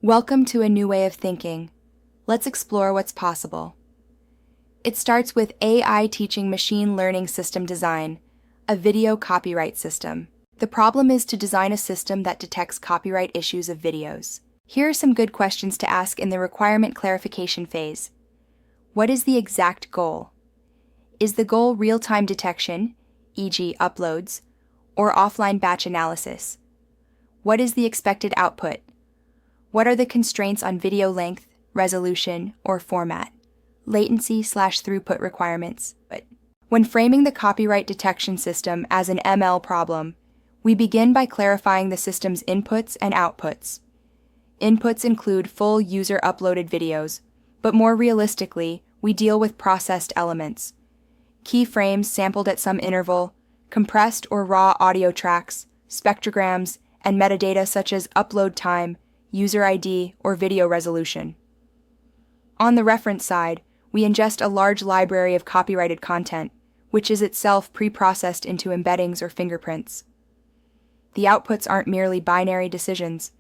Welcome to a new way of thinking. Let's explore what's possible. It starts with AI teaching machine learning system design, a video copyright system. The problem is to design a system that detects copyright issues of videos. Here are some good questions to ask in the requirement clarification phase. What is the exact goal? Is the goal real-time detection, e.g. uploads, or offline batch analysis? What is the expected output? What are the constraints on video length, resolution, or format? Latency/throughput requirements. When framing the copyright detection system as an ML problem, we begin by clarifying the system's inputs and outputs. Inputs include full user-uploaded videos, but more realistically, we deal with processed elements. Keyframes sampled at some interval, compressed or raw audio tracks, spectrograms, and metadata such as upload time, user ID, or video resolution. On the reference side, we ingest a large library of copyrighted content, which is itself pre-processed into embeddings or fingerprints. The outputs aren't merely binary decisions.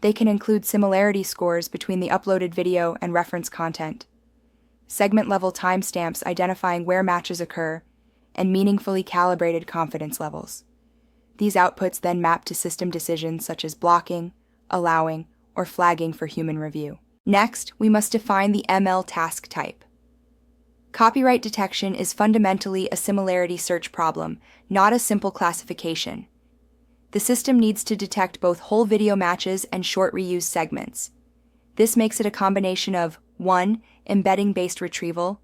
They can include similarity scores between the uploaded video and reference content, segment-level timestamps identifying where matches occur, and meaningfully calibrated confidence levels. These outputs then map to system decisions such as blocking, allowing, or flagging for human review. Next, we must define the ML task type. Copyright detection is fundamentally a similarity search problem, not a simple classification. The system needs to detect both whole video matches and short reused segments. This makes it a combination of 1. Embedding-based retrieval,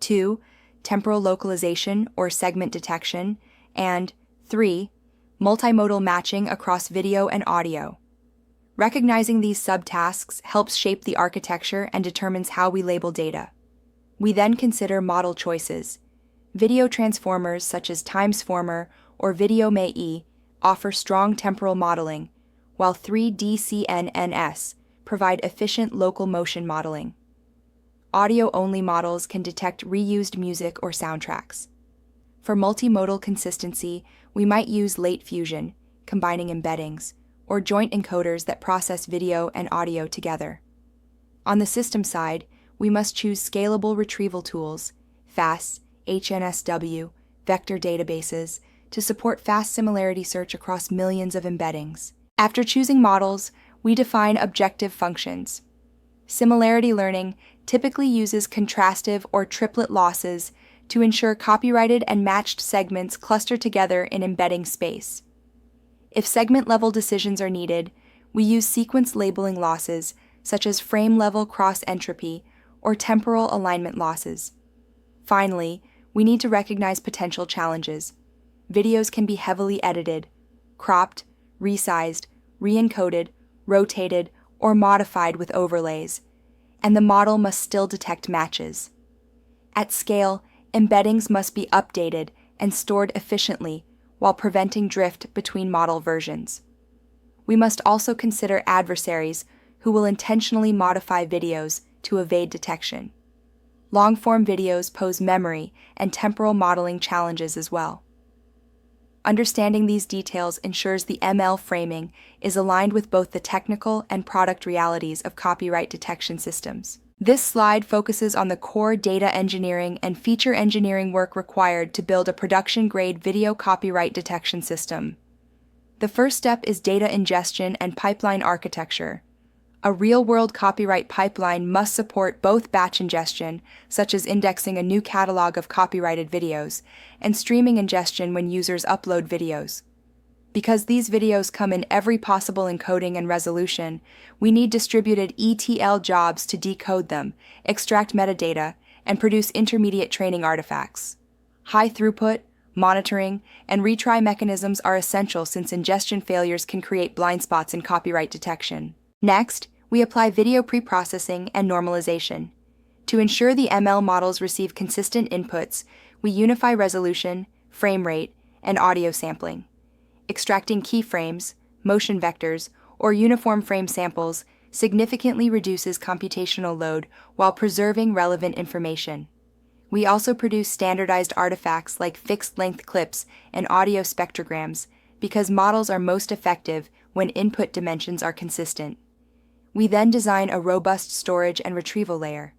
2. Temporal localization or segment detection, and 3. Multimodal matching across video and audio. Recognizing these subtasks helps shape the architecture and determines how we label data. We then consider model choices. Video transformers such as Timesformer or VideoMe offer strong temporal modeling, while 3D-CNNs provide efficient local motion modeling. Audio-only models can detect reused music or soundtracks. For multimodal consistency, we might use late fusion, combining embeddings, or joint encoders that process video and audio together. On the system side, we must choose scalable retrieval tools, FAST, HNSW, vector databases, to support fast similarity search across millions of embeddings. After choosing models, we define objective functions. Similarity learning typically uses contrastive or triplet losses to ensure copyrighted and matched segments cluster together in embedding space. If segment-level decisions are needed, we use sequence labeling losses, such as frame-level cross-entropy or temporal alignment losses. Finally, we need to recognize potential challenges. Videos can be heavily edited, cropped, resized, re-encoded, rotated, or modified with overlays, and the model must still detect matches. At scale, embeddings must be updated and stored efficiently while preventing drift between model versions. We must also consider adversaries who will intentionally modify videos to evade detection. Long-form videos pose memory and temporal modeling challenges as well. Understanding these details ensures the ML framing is aligned with both the technical and product realities of copyright detection systems. This slide focuses on the core data engineering and feature engineering work required to build a production-grade video copyright detection system. The first step is data ingestion and pipeline architecture. A real-world copyright pipeline must support both batch ingestion, such as indexing a new catalog of copyrighted videos, and streaming ingestion when users upload videos. Because these videos come in every possible encoding and resolution, we need distributed ETL jobs to decode them, extract metadata, and produce intermediate training artifacts. High throughput, monitoring, and retry mechanisms are essential since ingestion failures can create blind spots in copyright detection. Next, we apply video preprocessing and normalization. To ensure the ML models receive consistent inputs, we unify resolution, frame rate, and audio sampling. Extracting keyframes, motion vectors, or uniform frame samples significantly reduces computational load while preserving relevant information. We also produce standardized artifacts like fixed-length clips and audio spectrograms because models are most effective when input dimensions are consistent. We then design a robust storage and retrieval layer.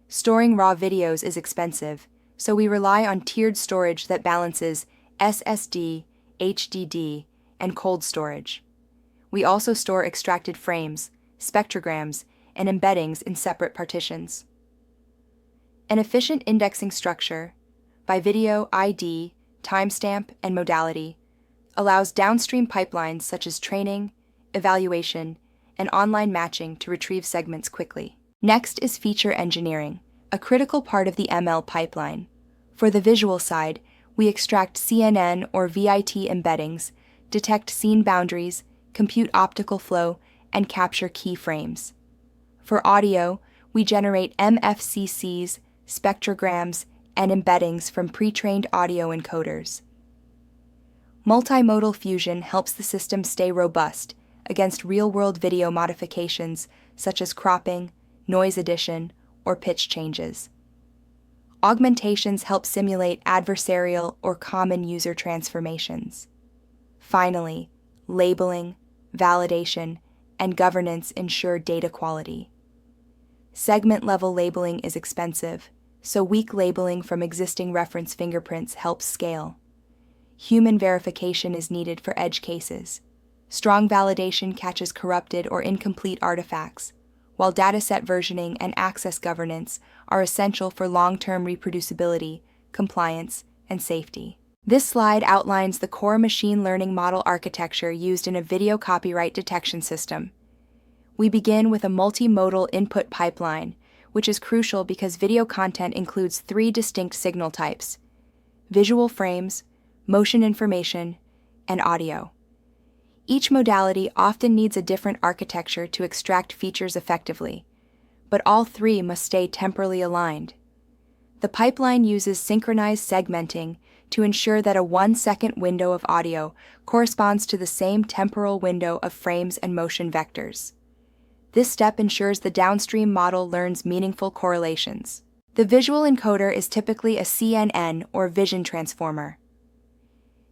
Storing raw videos is expensive, so we rely on tiered storage that balances SSD, HDD, and cold storage. We also store extracted frames, spectrograms, and embeddings in separate partitions. An efficient indexing structure, by video ID, timestamp, and modality, allows downstream pipelines such as training, evaluation, and online matching to retrieve segments quickly. Next is feature engineering, a critical part of the ML pipeline. For the visual side, we extract CNN or VIT embeddings, detect scene boundaries, compute optical flow, and capture keyframes. For audio, we generate MFCCs, spectrograms, and embeddings from pre-trained audio encoders. Multimodal fusion helps the system stay robust against real-world video modifications such as cropping, noise addition, or pitch changes. Augmentations help simulate adversarial or common user transformations. Finally, labeling, validation, and governance ensure data quality. Segment-level labeling is expensive, so weak labeling from existing reference fingerprints helps scale. Human verification is needed for edge cases. Strong validation catches corrupted or incomplete artifacts, while dataset versioning and access governance are essential for long-term reproducibility, compliance, and safety. This slide outlines the core machine learning model architecture used in a video copyright detection system. We begin with a multimodal input pipeline, which is crucial because video content includes 3 distinct signal types: visual frames, motion information, and audio. Each modality often needs a different architecture to extract features effectively, but all 3 must stay temporally aligned. The pipeline uses synchronized segmenting to ensure that a 1-second window of audio corresponds to the same temporal window of frames and motion vectors. This step ensures the downstream model learns meaningful correlations. The visual encoder is typically a CNN or vision transformer.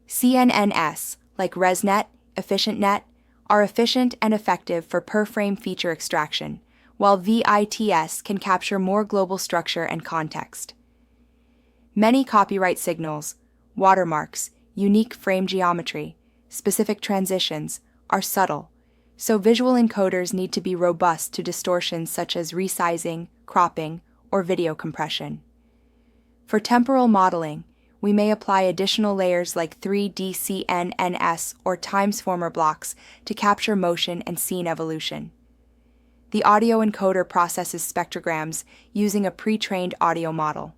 CNNs, like ResNet, EfficientNet, are efficient and effective for per-frame feature extraction, while VITs can capture more global structure and context. Many copyright signals, watermarks, unique frame geometry, specific transitions, are subtle, so visual encoders need to be robust to distortions such as resizing, cropping, or video compression. For temporal modeling, we may apply additional layers like 3D CNNs or timesformer blocks to capture motion and scene evolution. The audio encoder processes spectrograms using a pre-trained audio model.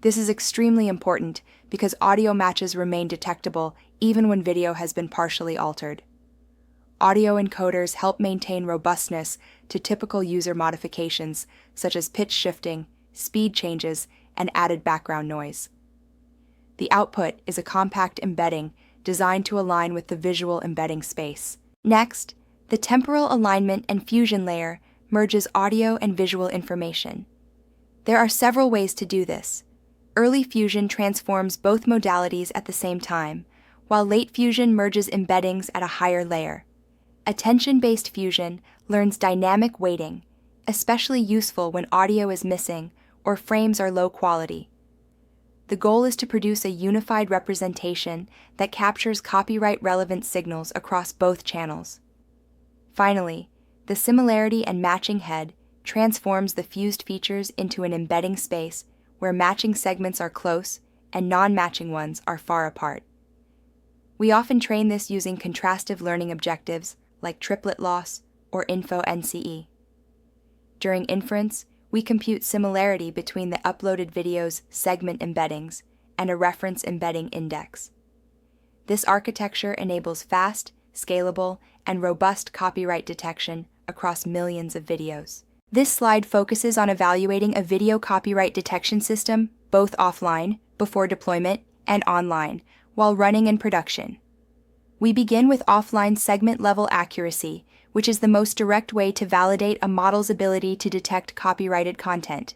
This is extremely important because audio matches remain detectable even when video has been partially altered. Audio encoders help maintain robustness to typical user modifications such as pitch shifting, speed changes, and added background noise. The output is a compact embedding designed to align with the visual embedding space. Next, the temporal alignment and fusion layer merges audio and visual information. There are several ways to do this. Early fusion transforms both modalities at the same time, while late fusion merges embeddings at a higher layer. Attention-based fusion learns dynamic weighting, especially useful when audio is missing or frames are low quality. The goal is to produce a unified representation that captures copyright-relevant signals across both channels. Finally, the similarity and matching head transforms the fused features into an embedding space where matching segments are close and non-matching ones are far apart. We often train this using contrastive learning objectives like triplet loss or info-NCE. During inference, we compute similarity between the uploaded video's segment embeddings and a reference embedding index. This architecture enables fast, scalable, and robust copyright detection across millions of videos. This slide focuses on evaluating a video copyright detection system both offline, before deployment, and online, while running in production. We begin with offline segment-level accuracy, which is the most direct way to validate a model's ability to detect copyrighted content.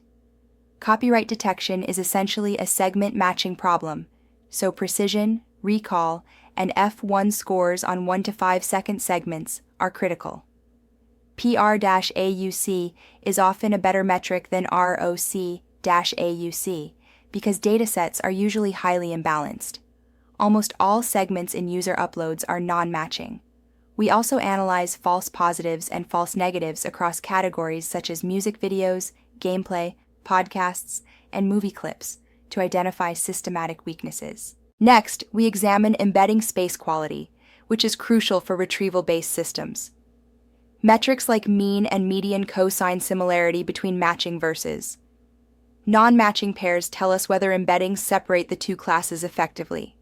Copyright detection is essentially a segment matching problem, so precision, recall, and F1 scores on 1 to 5 second segments are critical. PR-AUC is often a better metric than ROC-AUC because datasets are usually highly imbalanced. Almost all segments in user uploads are non-matching. We also analyze false positives and false negatives across categories such as music videos, gameplay, podcasts, and movie clips to identify systematic weaknesses. Next, we examine embedding space quality, which is crucial for retrieval-based systems. Metrics like mean and median cosine similarity between matching verses. Non-matching pairs tell us whether embeddings separate the two classes effectively.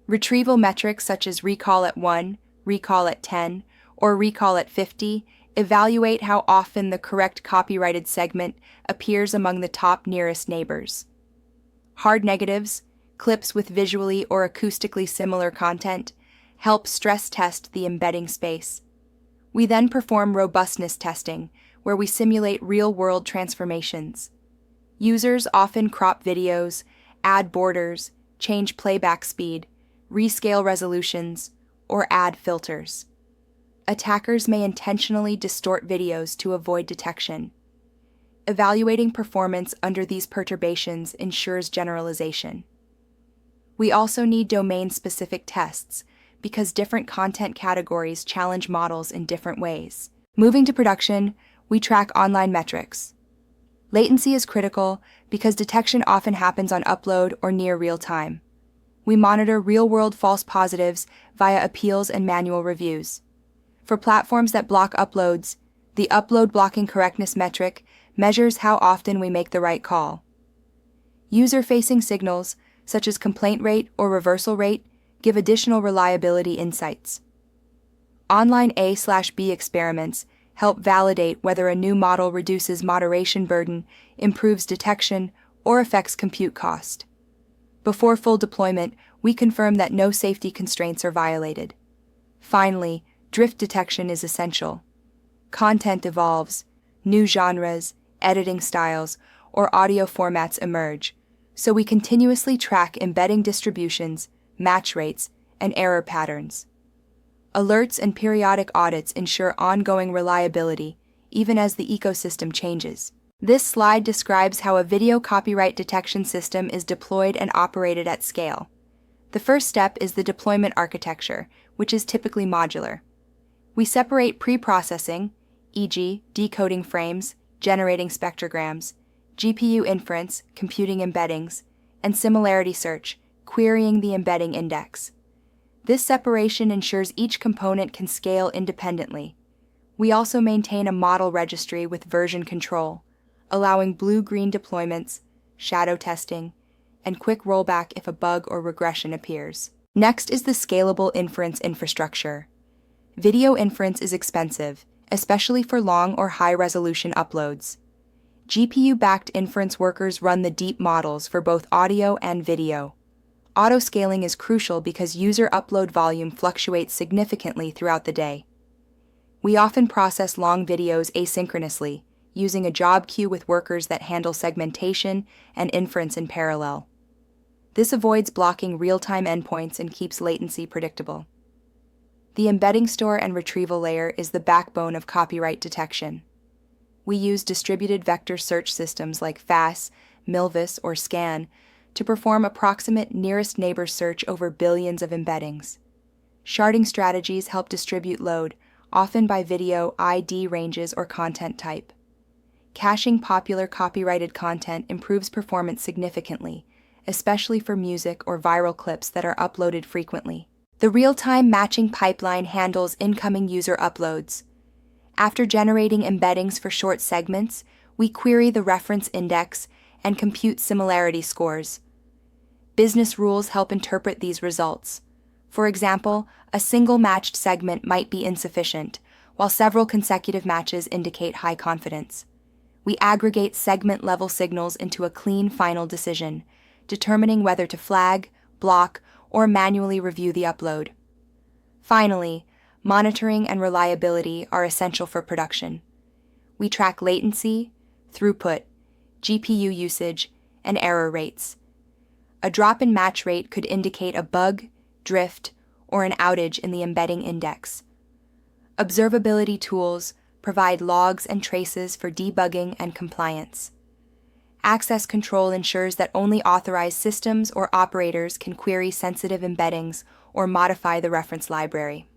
Retrieval metrics such as recall at 1, recall at 10, or recall at 50 evaluate how often the correct copyrighted segment appears among the top nearest neighbors. Hard negatives, clips with visually or acoustically similar content, help stress test the embedding space. We then perform robustness testing, where we simulate real-world transformations. Users often crop videos, add borders, change playback speed, rescale resolutions, or add filters. Attackers may intentionally distort videos to avoid detection. Evaluating performance under these perturbations ensures generalization. We also need domain-specific tests because different content categories challenge models in different ways. Moving to production, we track online metrics. Latency is critical because detection often happens on upload or near real time. We monitor real-world false positives via appeals and manual reviews. For platforms that block uploads, the upload blocking correctness metric measures how often we make the right call. User-facing signals, such as complaint rate or reversal rate, give additional reliability insights. Online A/B experiments help validate whether a new model reduces moderation burden, improves detection, or affects compute cost. Before full deployment, we confirm that no safety constraints are violated. Finally, drift detection is essential. Content evolves, new genres, editing styles, or audio formats emerge, so we continuously track embedding distributions, match rates, and error patterns. Alerts and periodic audits ensure ongoing reliability, even as the ecosystem changes. This slide describes how a video copyright detection system is deployed and operated at scale. The first step is the deployment architecture, which is typically modular. We separate pre-processing, e.g., decoding frames, generating spectrograms, GPU inference, computing embeddings, and similarity search, querying the embedding index. This separation ensures each component can scale independently. We also maintain a model registry with version control, allowing blue-green deployments, shadow testing, and quick rollback if a bug or regression appears. Next is the scalable inference infrastructure. Video inference is expensive, especially for long or high-resolution uploads. GPU-backed inference workers run the deep models for both audio and video. Auto-scaling is crucial because user upload volume fluctuates significantly throughout the day. We often process long videos asynchronously, using a job queue with workers that handle segmentation and inference in parallel. This avoids blocking real-time endpoints and keeps latency predictable. The embedding store and retrieval layer is the backbone of copyright detection. We use distributed vector search systems like FAS, Milvus, or SCAN to perform approximate nearest neighbor search over billions of embeddings. Sharding strategies help distribute load, often by video ID ranges or content type. Caching popular copyrighted content improves performance significantly, especially for music or viral clips that are uploaded frequently. The real-time matching pipeline handles incoming user uploads. After generating embeddings for short segments, we query the reference index and compute similarity scores. Business rules help interpret these results. For example, a single matched segment might be insufficient, while several consecutive matches indicate high confidence. We aggregate segment-level signals into a clean final decision, determining whether to flag, block, or manually review the upload. Finally, monitoring and reliability are essential for production. We track latency, throughput, GPU usage, and error rates. A drop in match rate could indicate a bug, drift, or an outage in the embedding index. Observability tools, provide logs and traces for debugging and compliance. Access control ensures that only authorized systems or operators can query sensitive embeddings or modify the reference library.